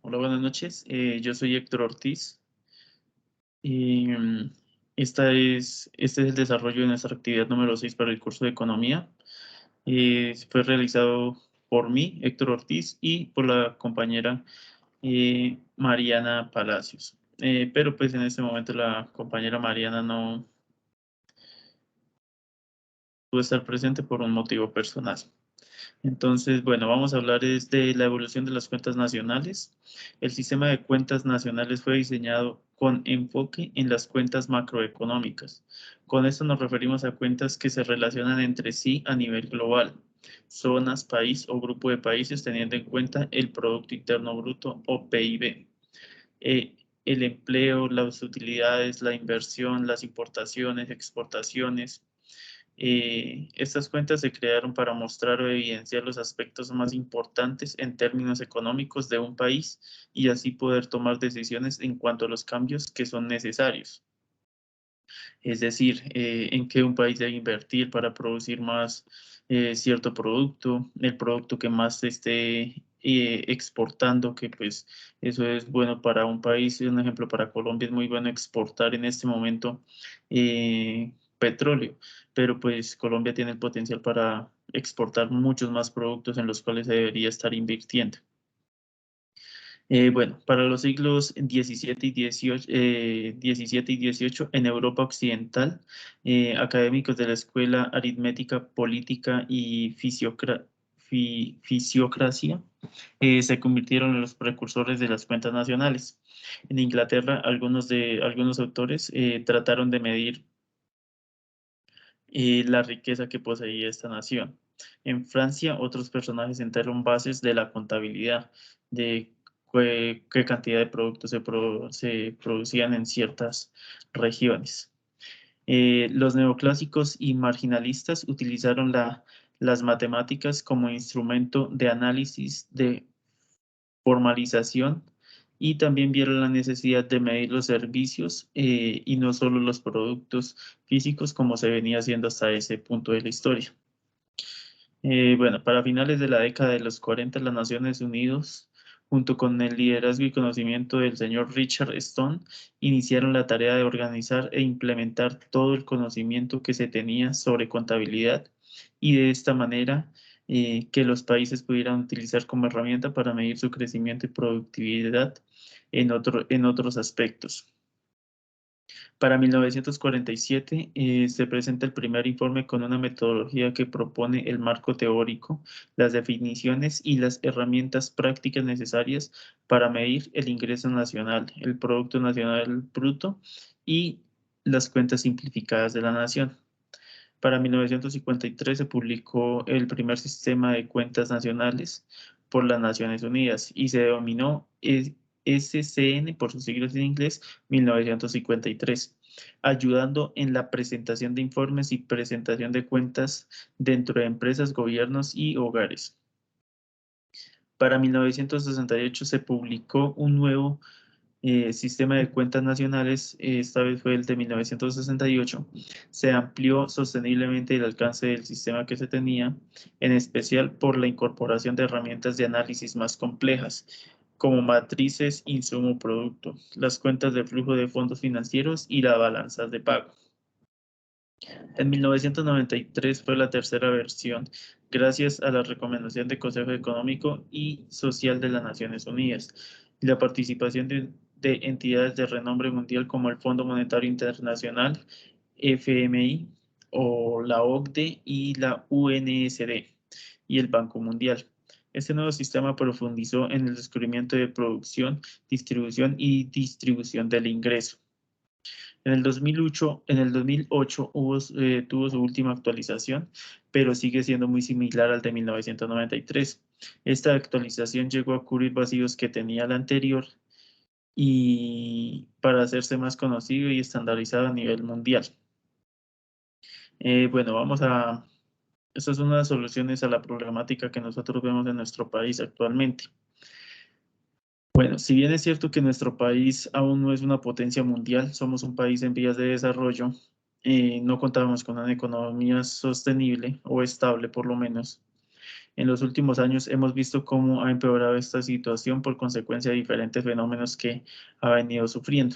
Hola, buenas noches. Yo soy Héctor Ortiz y este es el desarrollo de nuestra actividad número 6 para el curso de Economía. Fue realizado por mí, Héctor Ortiz, y por la compañera Mariana Palacios. Pero pues en este momento la compañera Mariana no pudo estar presente por un motivo personal. Entonces, bueno, vamos a hablar de la evolución de las cuentas nacionales. El sistema de cuentas nacionales fue diseñado con enfoque en las cuentas macroeconómicas. Con esto nos referimos a cuentas que se relacionan entre sí a nivel global, zonas, país o grupo de países, teniendo en cuenta el Producto Interno Bruto o PIB. El empleo, las utilidades, la inversión, las importaciones, exportaciones, estas cuentas se crearon para mostrar o evidenciar los aspectos más importantes en términos económicos de un país y así poder tomar decisiones en cuanto a los cambios que son necesarios. Es decir, en qué un país debe invertir para producir más cierto producto, el producto que más se esté exportando, que pues eso es bueno para un país. Un ejemplo, para Colombia es muy bueno exportar en este momento petróleo, pero pues Colombia tiene el potencial para exportar muchos más productos en los cuales se debería estar invirtiendo. Bueno, para los siglos XVII y XVIII en Europa Occidental, académicos de la Escuela Aritmética Política y Fisiocracia se convirtieron en los precursores de las cuentas nacionales. En Inglaterra, algunos autores trataron de medir la riqueza que poseía esta nación. En Francia, otros personajes sentaron bases de la contabilidad, de qué cantidad de productos se producían en ciertas regiones. Los neoclásicos y marginalistas utilizaron las matemáticas como instrumento de análisis, de formalización, y también vieron la necesidad de medir los servicios y no solo los productos físicos como se venía haciendo hasta ese punto de la historia. Bueno, para finales de la década de los 40, las Naciones Unidas, junto con el liderazgo y conocimiento del señor Richard Stone, iniciaron la tarea de organizar e implementar todo el conocimiento que se tenía sobre contabilidad y de esta manera que los países pudieran utilizar como herramienta para medir su crecimiento y productividad en otros aspectos. Para 1947 se presenta el primer informe con una metodología que propone el marco teórico, las definiciones y las herramientas prácticas necesarias para medir el ingreso nacional, el Producto Nacional Bruto y las cuentas simplificadas de la nación. Para 1953 se publicó el primer sistema de cuentas nacionales por las Naciones Unidas y se denominó SCN por sus siglas en inglés 1953, ayudando en la presentación de informes y presentación de cuentas dentro de empresas, gobiernos y hogares. Para 1968 se publicó un nuevo sistema de cuentas nacionales, esta vez fue el de 1968, se amplió sosteniblemente el alcance del sistema que se tenía, en especial por la incorporación de herramientas de análisis más complejas, como matrices, insumo, producto, las cuentas de flujo de fondos financieros y las balanzas de pago. En 1993 fue la tercera versión, gracias a la recomendación del Consejo Económico y Social de las Naciones Unidas y la participación de entidades de renombre mundial como el Fondo Monetario Internacional, FMI, o la OCDE y la UNSD y el Banco Mundial. Este nuevo sistema profundizó en el descubrimiento de producción, distribución y distribución del ingreso. En el 2008 tuvo su última actualización, pero sigue siendo muy similar al de 1993. Esta actualización llegó a cubrir vacíos que tenía la anterior y para hacerse más conocido y estandarizado a nivel mundial. Bueno, estas son unas soluciones a la problemática que nosotros vemos en nuestro país actualmente. Bueno, si bien es cierto que nuestro país aún no es una potencia mundial, somos un país en vías de desarrollo, no contábamos con una economía sostenible o estable por lo menos. En los últimos años hemos visto cómo ha empeorado esta situación por consecuencia de diferentes fenómenos que ha venido sufriendo.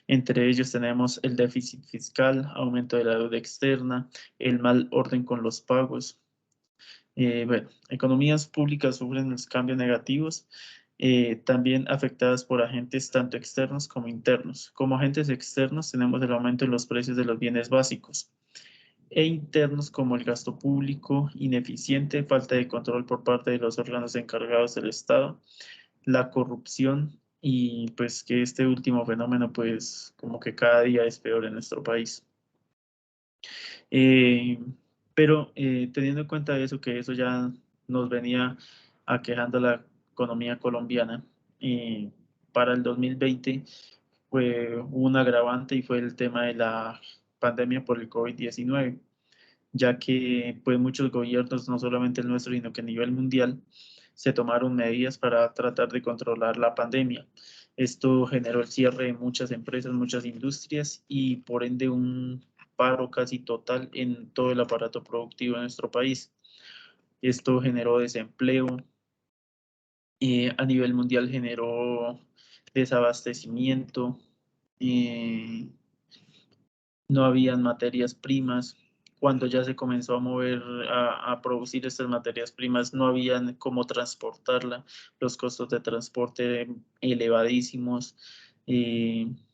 Entre ellos tenemos el déficit fiscal, aumento de la deuda externa, el mal orden con los pagos. Bueno, economías públicas sufren los cambios negativos, también afectadas por agentes tanto externos como internos. Como agentes externos tenemos el aumento en los precios de los bienes básicos e internos como el gasto público ineficiente, falta de control por parte de los órganos encargados del Estado, la corrupción y pues que este último fenómeno pues como que cada día es peor en nuestro país. Eh, pero teniendo en cuenta eso, que eso ya nos venía aquejando la economía colombiana, para el 2020 fue un agravante y fue el tema de la pandemia por el COVID-19, ya que pues muchos gobiernos, no solamente el nuestro, sino que a nivel mundial, se tomaron medidas para tratar de controlar la pandemia. Esto generó el cierre de muchas empresas, muchas industrias y por ende un paro casi total en todo el aparato productivo de nuestro país. Esto generó desempleo y a nivel mundial generó desabastecimiento, eh, no habían materias primas. Cuando ya se comenzó a mover, a producir estas materias primas, no habían cómo transportarla, los costos de transporte elevadísimos,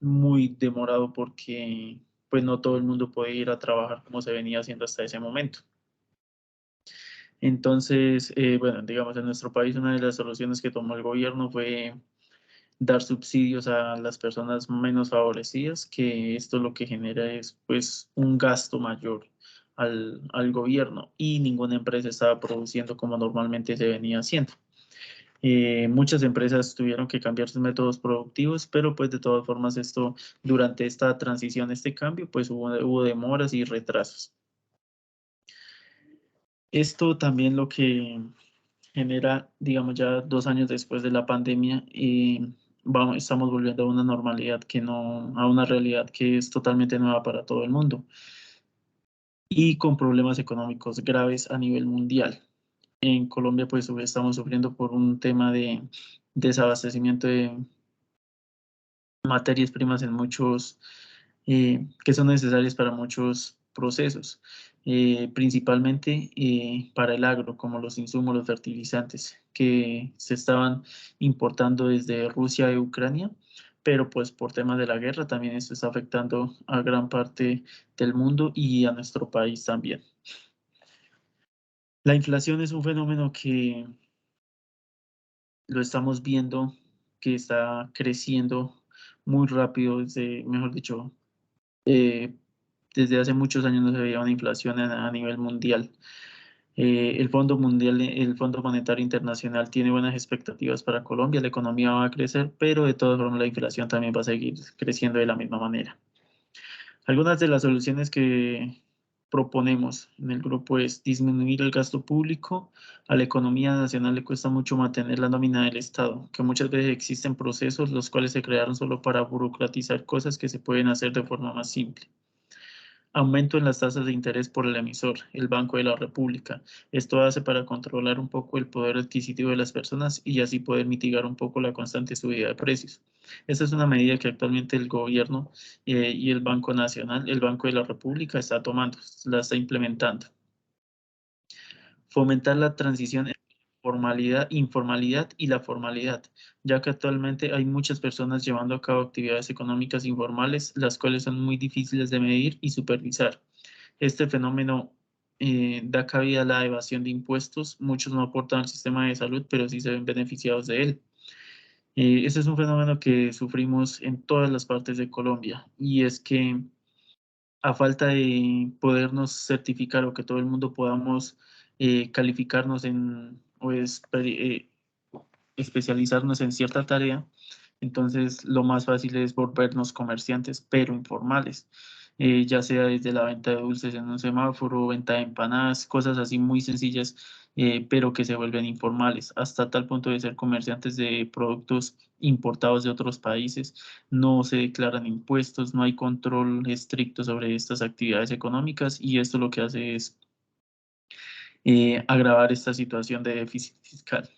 muy demorado porque pues no todo el mundo puede ir a trabajar como se venía haciendo hasta ese momento. Entonces, bueno, digamos, en nuestro país una de las soluciones que tomó el gobierno fue dar subsidios a las personas menos favorecidas, que esto lo que genera es pues un gasto mayor al gobierno y ninguna empresa estaba produciendo como normalmente se venía haciendo. Muchas empresas tuvieron que cambiar sus métodos productivos, pero pues de todas formas esto, durante esta transición, este cambio, pues hubo demoras y retrasos. Esto también lo que genera, digamos, ya 2 años después de la pandemia, estamos volviendo a una normalidad que no, a una realidad que es totalmente nueva para todo el mundo y con problemas económicos graves a nivel mundial. En Colombia, pues, estamos sufriendo por un tema de desabastecimiento de materias primas en muchos, que son necesarias para muchos procesos, principalmente para el agro, como los insumos, los fertilizantes, que se estaban importando desde Rusia y Ucrania, pero pues por temas de la guerra también esto está afectando a gran parte del mundo y a nuestro país también. La inflación es un fenómeno que lo estamos viendo, que está creciendo muy rápido desde, mejor dicho, eh, desde hace muchos años no se veía una inflación a nivel mundial. El Fondo Monetario Internacional tiene buenas expectativas para Colombia, la economía va a crecer, pero de todas formas la inflación también va a seguir creciendo de la misma manera. Algunas de las soluciones que proponemos en el grupo es disminuir el gasto público. A la economía nacional le cuesta mucho mantener la nómina del Estado, que muchas veces existen procesos los cuales se crearon solo para burocratizar cosas que se pueden hacer de forma más simple. Aumento en las tasas de interés por el emisor, el Banco de la República. Esto hace para controlar un poco el poder adquisitivo de las personas y así poder mitigar un poco la constante subida de precios. Esta es una medida que actualmente el gobierno y el Banco Nacional, el Banco de la República está tomando, la está implementando. Fomentar la transición entre informalidad y la formalidad, ya que actualmente hay muchas personas llevando a cabo actividades económicas informales, las cuales son muy difíciles de medir y supervisar. Este fenómeno da cabida a la evasión de impuestos. Muchos no aportan al sistema de salud, pero sí se ven beneficiados de él. Ese es un fenómeno que sufrimos en todas las partes de Colombia y es que a falta de podernos certificar o que todo el mundo podamos calificarnos en o especializarnos en cierta tarea, entonces lo más fácil es volvernos comerciantes, pero informales, ya sea desde la venta de dulces en un semáforo, venta de empanadas, cosas así muy sencillas, pero que se vuelven informales, hasta tal punto de ser comerciantes de productos importados de otros países, no se declaran impuestos, no hay control estricto sobre estas actividades económicas y esto lo que hace es agravar esta situación de déficit fiscal.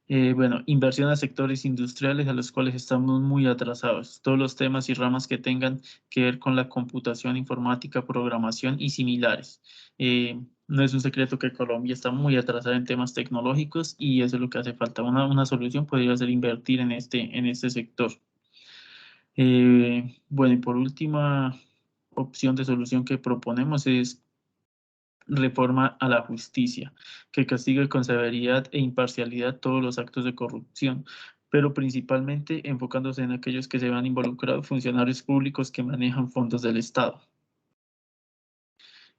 Bueno, inversión a sectores industriales a los cuales estamos muy atrasados. Todos los temas y ramas que tengan que ver con la computación, informática, programación y similares. No es un secreto que Colombia está muy atrasada en temas tecnológicos y eso es lo que hace falta. Una solución podría ser invertir en este sector. Bueno, y por última opción de solución que proponemos es reforma a la justicia, que castigue con severidad e imparcialidad todos los actos de corrupción, pero principalmente enfocándose en aquellos que se van involucrados, funcionarios públicos que manejan fondos del Estado.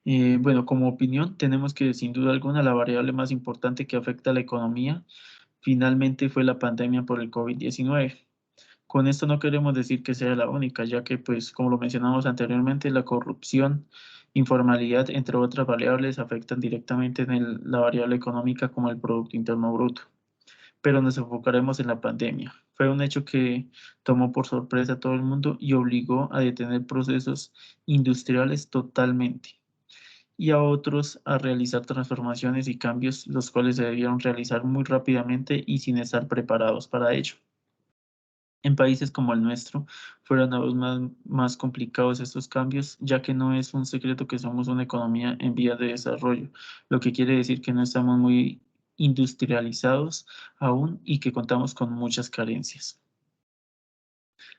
Bueno, como opinión, tenemos que sin duda alguna la variable más importante que afecta a la economía finalmente fue la pandemia por el COVID-19. Con esto no queremos decir que sea la única, ya que, pues, como lo mencionamos anteriormente, la corrupción, informalidad, entre otras variables, afectan directamente en la variable económica como el Producto Interno Bruto. Pero nos enfocaremos en la pandemia. Fue un hecho que tomó por sorpresa a todo el mundo y obligó a detener procesos industriales totalmente y a otros a realizar transformaciones y cambios, los cuales se debieron realizar muy rápidamente y sin estar preparados para ello. En países como el nuestro fueron aún más complicados estos cambios, ya que no es un secreto que somos una economía en vías de desarrollo, lo que quiere decir que no estamos muy industrializados aún y que contamos con muchas carencias.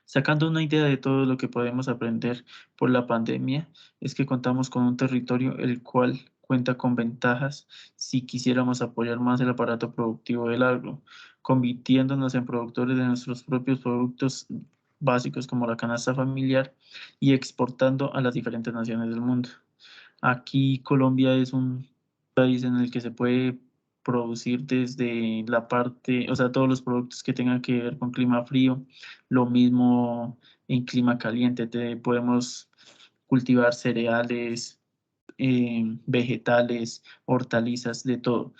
Sacando una idea de todo lo que podemos aprender por la pandemia, es que contamos con un territorio el cual cuenta con ventajas si quisiéramos apoyar más el aparato productivo del agro, convirtiéndonos en productores de nuestros propios productos básicos como la canasta familiar y exportando a las diferentes naciones del mundo. Aquí Colombia es un país en el que se puede producir desde la parte, o sea, todos los productos que tengan que ver con clima frío, lo mismo en clima caliente, podemos cultivar cereales, vegetales, hortalizas, de todo.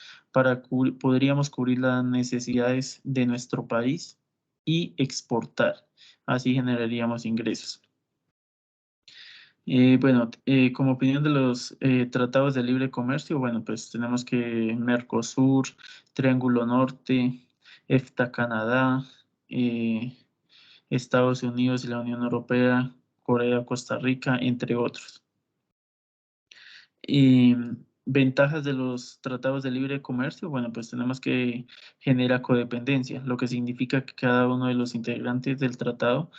Podríamos cubrir las necesidades de nuestro país y exportar. Así generaríamos ingresos. Bueno, como opinión de los tratados de libre comercio, bueno, pues tenemos que Mercosur, Triángulo Norte, EFTA, Canadá, eh, Estados Unidos y la Unión Europea, Corea, Costa Rica, entre otros. Y ventajas de los tratados de libre comercio, bueno, pues tenemos que genera codependencia, lo que significa que cada uno de los integrantes del tratado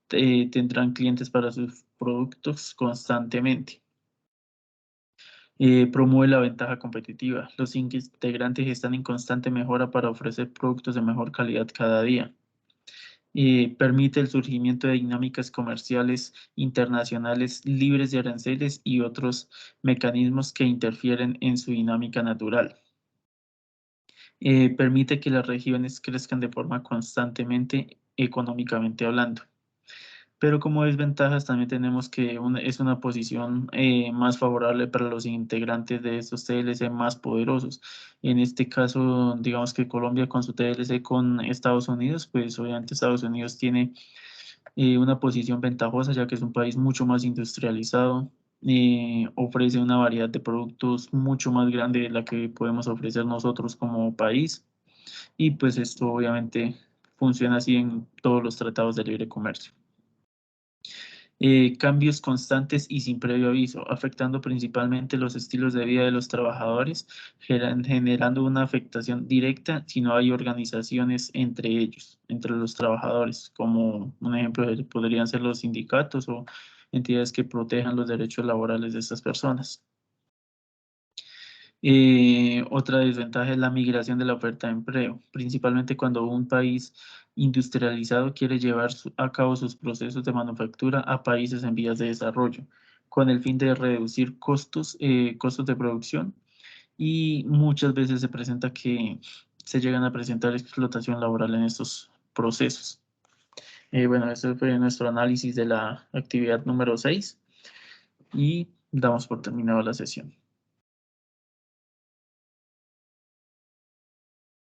tendrán clientes para sus productos constantemente. Promueve la ventaja competitiva. Los integrantes están en constante mejora para ofrecer productos de mejor calidad cada día. Permite el surgimiento de dinámicas comerciales internacionales libres de aranceles y otros mecanismos que interfieren en su dinámica natural. Permite que las regiones crezcan de forma constantemente económicamente hablando. Pero como desventajas también tenemos que es una posición más favorable para los integrantes de estos TLC más poderosos. En este caso, digamos que Colombia con su TLC con Estados Unidos, pues obviamente Estados Unidos tiene una posición ventajosa ya que es un país mucho más industrializado, ofrece una variedad de productos mucho más grande de la que podemos ofrecer nosotros como país y pues esto obviamente funciona así en todos los tratados de libre comercio. Cambios constantes y sin previo aviso, afectando principalmente los estilos de vida de los trabajadores, generando una afectación directa si no hay organizaciones entre ellos, entre los trabajadores, como un ejemplo podrían ser los sindicatos o entidades que protejan los derechos laborales de estas personas. Otra desventaja es la migración de la oferta de empleo, principalmente cuando un país industrializado quiere llevar a cabo sus procesos de manufactura a países en vías de desarrollo, con el fin de reducir costos de producción y muchas veces se presenta que se llegan a presentar explotación laboral en estos procesos. Bueno, ese fue nuestro análisis de la actividad número 6 y damos por terminado la sesión.